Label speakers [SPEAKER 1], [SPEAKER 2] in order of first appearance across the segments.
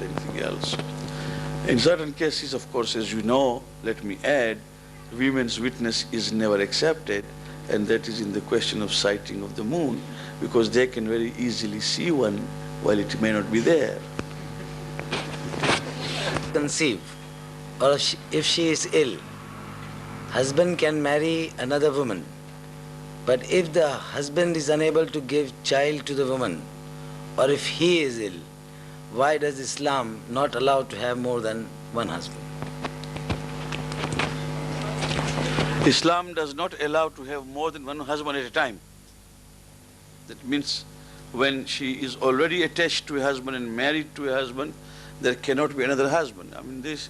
[SPEAKER 1] anything else. In certain cases, of course, as you know, let me add, women's witness is never accepted, and that is in the question of sighting of the moon, because they can very easily see one while it may not be there.
[SPEAKER 2] Conceive, or if she is ill, husband can marry another woman. But if the husband is unable to give child to the woman, or if he is ill, why does Islam not allow to have more than one husband?
[SPEAKER 1] Islam does not allow to have more than one husband at a time. That means when she is already attached to a husband and married to a husband, there cannot be another husband. I mean, this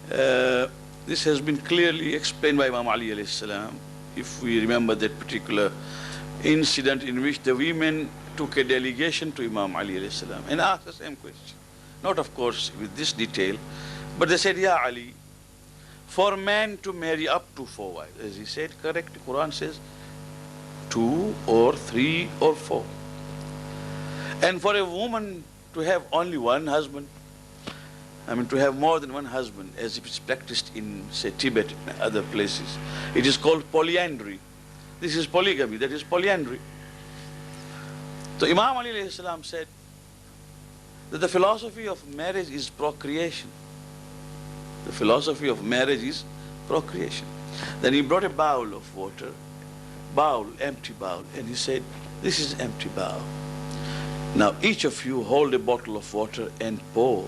[SPEAKER 1] has been clearly explained by Imam Ali alayhi salam. If we remember that particular incident in which the women took a delegation to Imam Ali alayhi salam and asked the same question. Not, of course, with this detail, but they said, Ya Ali, for a man to marry up to 4 wives, as he said, correct, the Quran says 2 or 3 or 4. And for a woman to have only one husband, I mean to have more than one husband, as it is practiced in, say, Tibet and other places, it is called polyandry. This is polygamy, that is polyandry. So Imam Ali alayhi salam said that the philosophy of marriage is procreation. The philosophy of marriage is procreation. Then he brought a bowl of water, empty bowl, and he said, this is empty bowl. Now each of you hold a bottle of water and pour.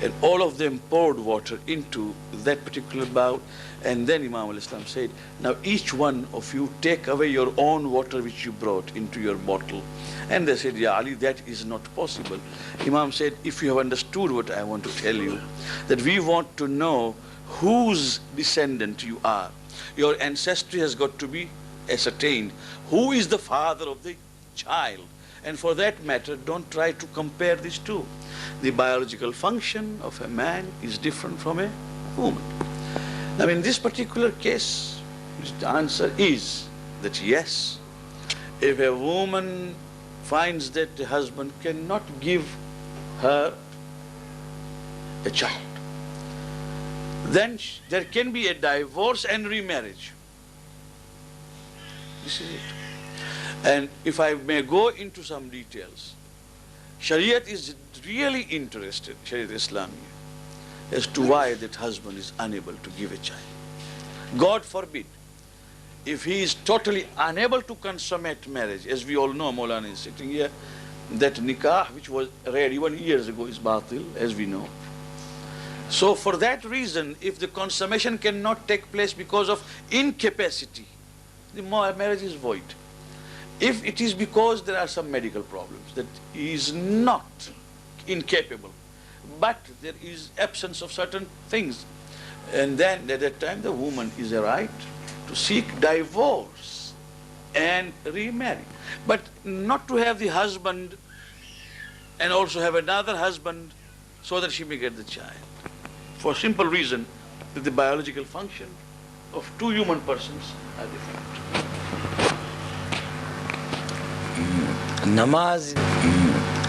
[SPEAKER 1] And all of them poured water into that particular bowl. And then Imam al-Islam said, now each one of you take away your own water which you brought into your bottle. And they said, Ya Ali, that is not possible. Imam said, if you have understood what I want to tell you, that we want to know whose descendant you are. Your ancestry has got to be ascertained. Who is the father of the child? And for that matter, don't try to compare these two. The biological function of a man is different from a woman. Now, in this particular case, the answer is that yes, if a woman finds that the husband cannot give her a child, then there can be a divorce and remarriage. This is it. And if I may go into some details, Shariat is really interested, Shariat Islami, as to why that husband is unable to give a child. God forbid, if he is totally unable to consummate marriage, as we all know, Maulana is sitting here, that nikah, which was read even years ago, is batil, as we know. So for that reason, if the consummation cannot take place because of incapacity, the marriage is void. If it is because there are some medical problems, that he is not incapable, but there is absence of certain things, and then at that time the woman is a right to seek divorce and remarry, but not to have the husband and also have another husband so that she may get the child. For simple reason that the biological function of two human persons are different.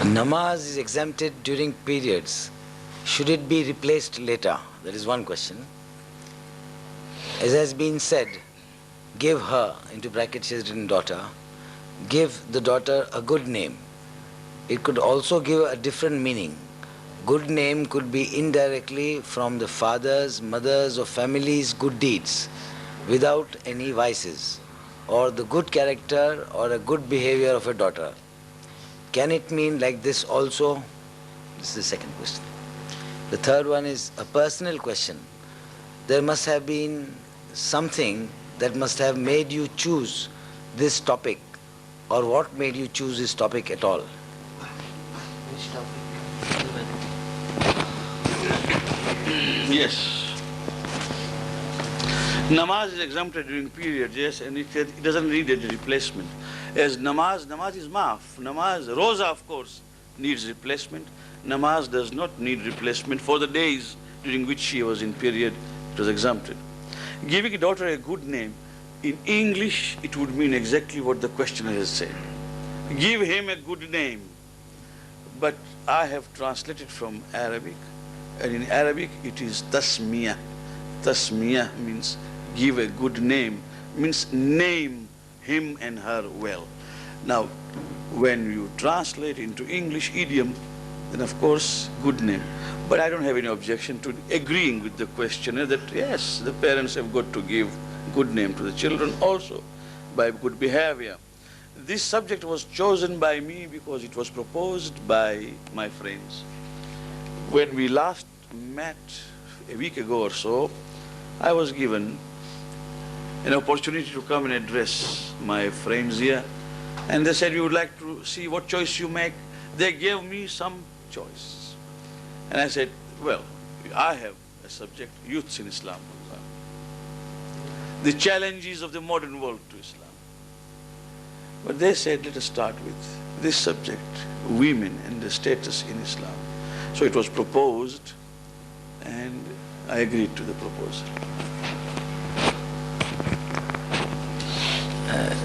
[SPEAKER 2] Namaz is exempted during periods. Should it be replaced later? That is one question. As has been said, give her, into brackets she has written daughter, give the daughter a good name. It could also give a different meaning. Good name could be indirectly from the father's, mother's or family's good deeds without any vices, or the good character or a good behavior of a daughter. Can it mean like this also? This is the second question. The third one is a personal question. There must have been something that must have made you choose this topic, or what made you choose this topic at all?
[SPEAKER 3] Which topic?
[SPEAKER 1] Yes. Namaz is exempted during periods, yes, and it doesn't need a replacement. As namaz is maaf. Namaz, roza of course, needs replacement. Namaz does not need replacement for the days during which she was in period, it was exempted. Giving a daughter a good name, in English it would mean exactly what the questioner has said. Give him a good name. but I have translated from Arabic, and in Arabic it is tasmiyah. Tasmiyah means give a good name, means name him and her well. Now, when you translate into English idiom, then of course, good name. But I don't have any objection to agreeing with the questioner that yes, the parents have got to give good name to the children also by good behavior. This subject was chosen by me because it was proposed by my friends. When we last met a week ago or so, I was given an opportunity to come and address my friends here, and they said, we would like to see what choice you make. They gave me some choice. And I said, well, I have a subject, youths in Islam, for example. The challenges of the modern world to Islam. But they said, let us start with this subject, women and the status in Islam. So it was proposed, and I agreed to the proposal.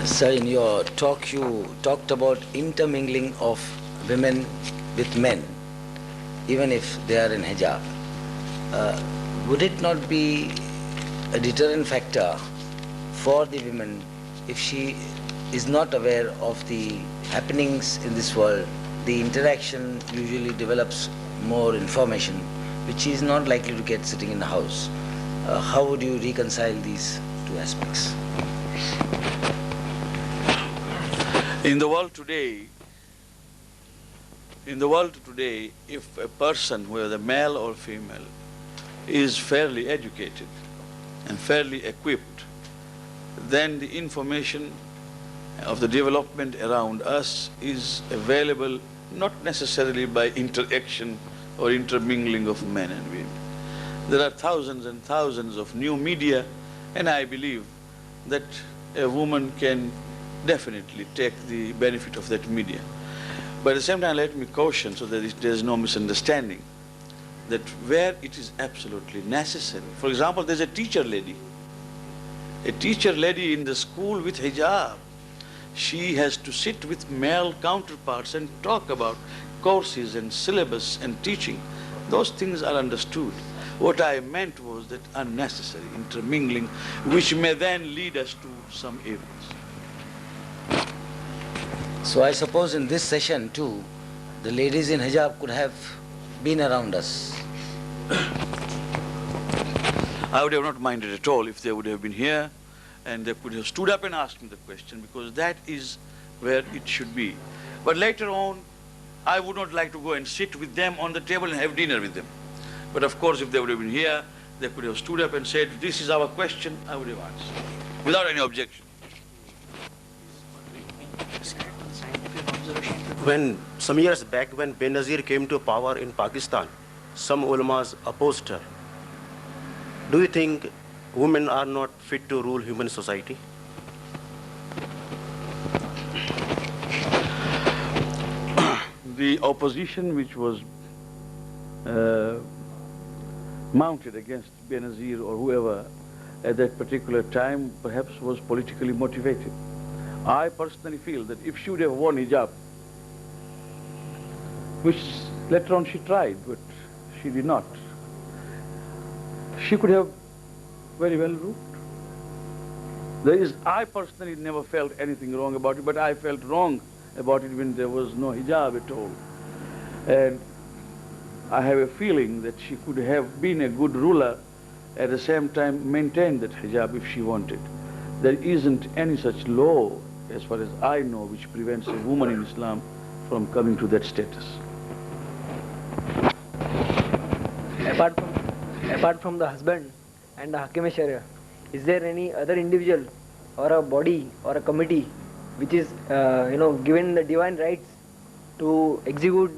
[SPEAKER 2] Sir, in your talk you talked about intermingling of women with men, even if they are in hijab. Would it not be a deterrent factor for the women if she is not aware of the happenings in this world? The interaction usually develops more information, which she is not likely to get sitting in the house. How would you reconcile these two aspects?
[SPEAKER 1] In the world today, if a person, whether male or female, is fairly educated and fairly equipped, then the information of the development around us is available not necessarily by interaction or intermingling of men and women. There are thousands and thousands of new media, and I believe that a woman can definitely take the benefit of that media. But at the same time, let me caution so that there is no misunderstanding, that where it is absolutely necessary. For example, there's a teacher lady in the school with hijab. She has to sit with male counterparts and talk about courses and syllabus and teaching. Those things are understood. What I meant was that unnecessary intermingling, which may then lead us to some evils.
[SPEAKER 2] So I suppose in this session too, the ladies in hijab could have been around us.
[SPEAKER 1] I would have not minded at all if they would have been here and they could have stood up and asked me the question, because that is where it should be. But later on, I would not like to go and sit with them on the table and have dinner with them. But of course, if they would have been here, they could have stood up and said, this is our question, I would have answered, without any objection.
[SPEAKER 4] When some years back, when Benazir came to power in Pakistan, some ulamas opposed her. Do you think women are not fit to rule human society?
[SPEAKER 1] The opposition which was mounted against Benazir or whoever at that particular time perhaps was politically motivated. I personally feel that if she would have worn hijab, which later on she tried, but she did not, she could have very well ruled. I personally never felt anything wrong about it, but I felt wrong about it when there was no hijab at all. And I have a feeling that she could have been a good ruler, at the same time maintain that hijab if she wanted. There isn't any such law, as far as I know, which prevents a woman in Islam from coming to that status.
[SPEAKER 3] Apart from the husband and the Hakim-e-Sharia, is there any other individual or a body or a committee which is given the divine rights to execute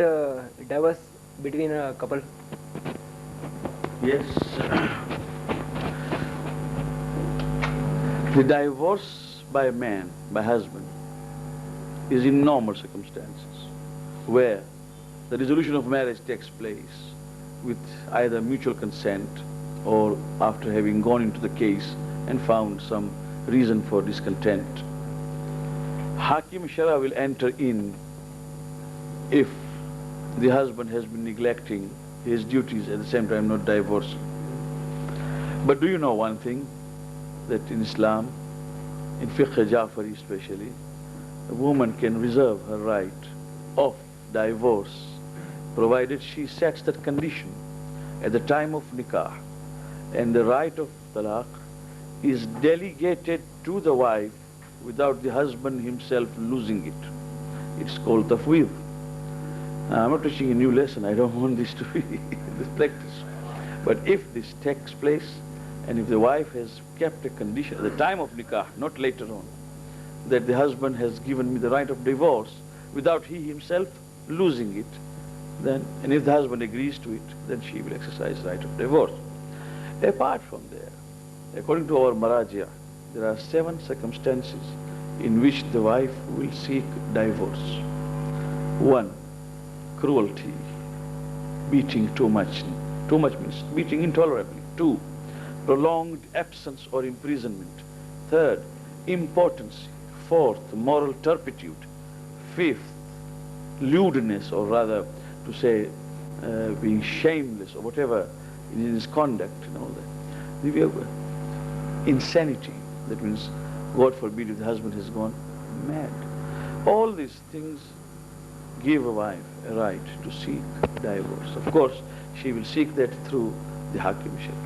[SPEAKER 3] divorce between a couple?
[SPEAKER 1] Yes. The divorce by a man, by husband, is in normal circumstances, where the resolution of marriage takes place with either mutual consent or after having gone into the case and found some reason for discontent. Hakim Shara will enter in if the husband has been neglecting his duties, at the same time not divorcing. But do you know one thing? That in Islam, in fiqh Jaffer especially, a woman can reserve her right of divorce provided she sets that condition at the time of nikah, and the right of talaq is delegated to the wife without the husband himself losing it. It's called tafweed. I'm not teaching a new lesson. I don't want this to be this practice. But if this takes place, and if the wife has kept a condition at the time of nikah, not later on, that the husband has given me the right of divorce without he himself losing it, then, and if the husband agrees to it, then she will exercise right of divorce. Apart from there, according to our marajia, there are 7 circumstances in which the wife will seek divorce. 1, cruelty, beating too much. Too much means beating intolerably. 2, prolonged absence or imprisonment. 3rd, impotency. 4th, moral turpitude. 5th, lewdness, or rather to say being shameless or whatever in his conduct and all that. Insanity, that means, God forbid, if the husband has gone mad. All these things give a wife a right to seek divorce. Of course, she will seek that through the hakim shara.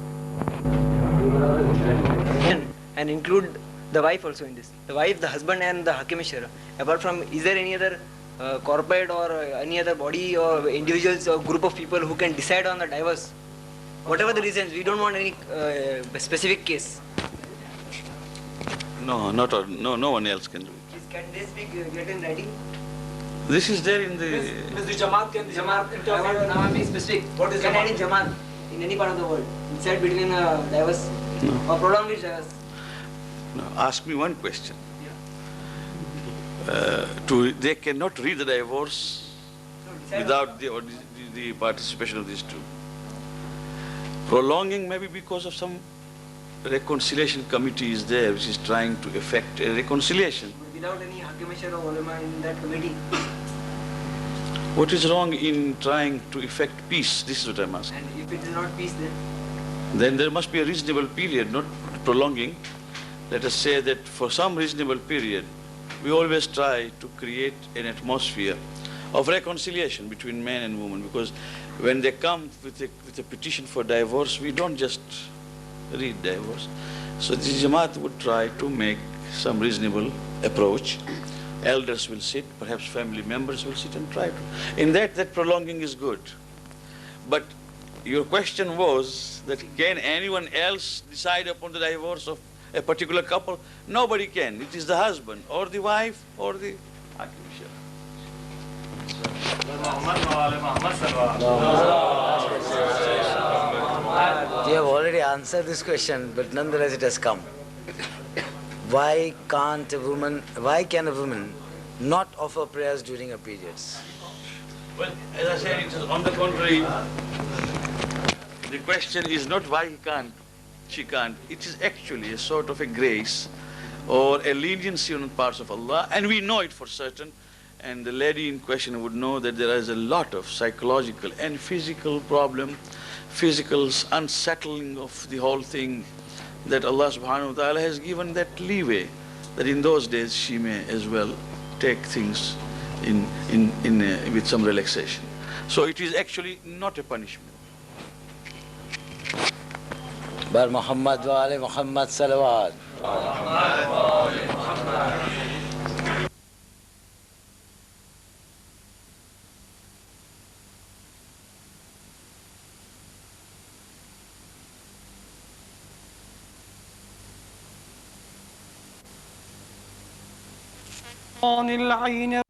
[SPEAKER 3] And include the wife also in this. The wife, the husband and the hakim shara. Apart from, is there any other corporate or any other body or individuals or group of people who can decide on the divorce? Whatever the reasons, we don't want any specific case.
[SPEAKER 1] No, no one else can do it.
[SPEAKER 3] Can this be get in writing?
[SPEAKER 1] This is there in the...
[SPEAKER 3] The Jamaat can... Now I'm being specific. What is Jamaat? Jamaat in any part of the world. Decide between divorce or prolonged divorce.
[SPEAKER 1] No, ask me one question. They cannot read the divorce without the participation of these two. Prolonging maybe because of some reconciliation committee is there which is trying to effect a reconciliation.
[SPEAKER 3] Without any hakimeshar or ulama in that committee?
[SPEAKER 1] What is wrong in trying to effect peace? This is what I'm asking.
[SPEAKER 3] And if it is not peace then?
[SPEAKER 1] Then there must be a reasonable period, not prolonging. Let us say that for some reasonable period, we always try to create an atmosphere of reconciliation between man and woman, because when they come with a petition for divorce, we don't just read divorce. So the Jamaat would try to make some reasonable approach. Elders will sit, perhaps family members will sit and try to. In that prolonging is good. But your question was that can anyone else decide upon the divorce of a particular couple? Nobody can. It is the husband or the wife or the hakim shara.
[SPEAKER 2] You have already answered this question, but nonetheless it has come. Why can a woman not offer prayers during her periods?
[SPEAKER 1] Well, as I said, it is on the contrary. The question is not why she can't. It is actually a sort of a grace or a leniency on the parts of Allah, and we know it for certain. And the lady in question would know that there is a lot of psychological and physical problem, physical unsettling of the whole thing, that Allah subhanahu wa ta'ala has given that leeway, that in those days she may as well take things with some relaxation. So it is actually not a punishment.
[SPEAKER 2] Bar Muhammad wa ali Muhammad salawat.
[SPEAKER 5] العين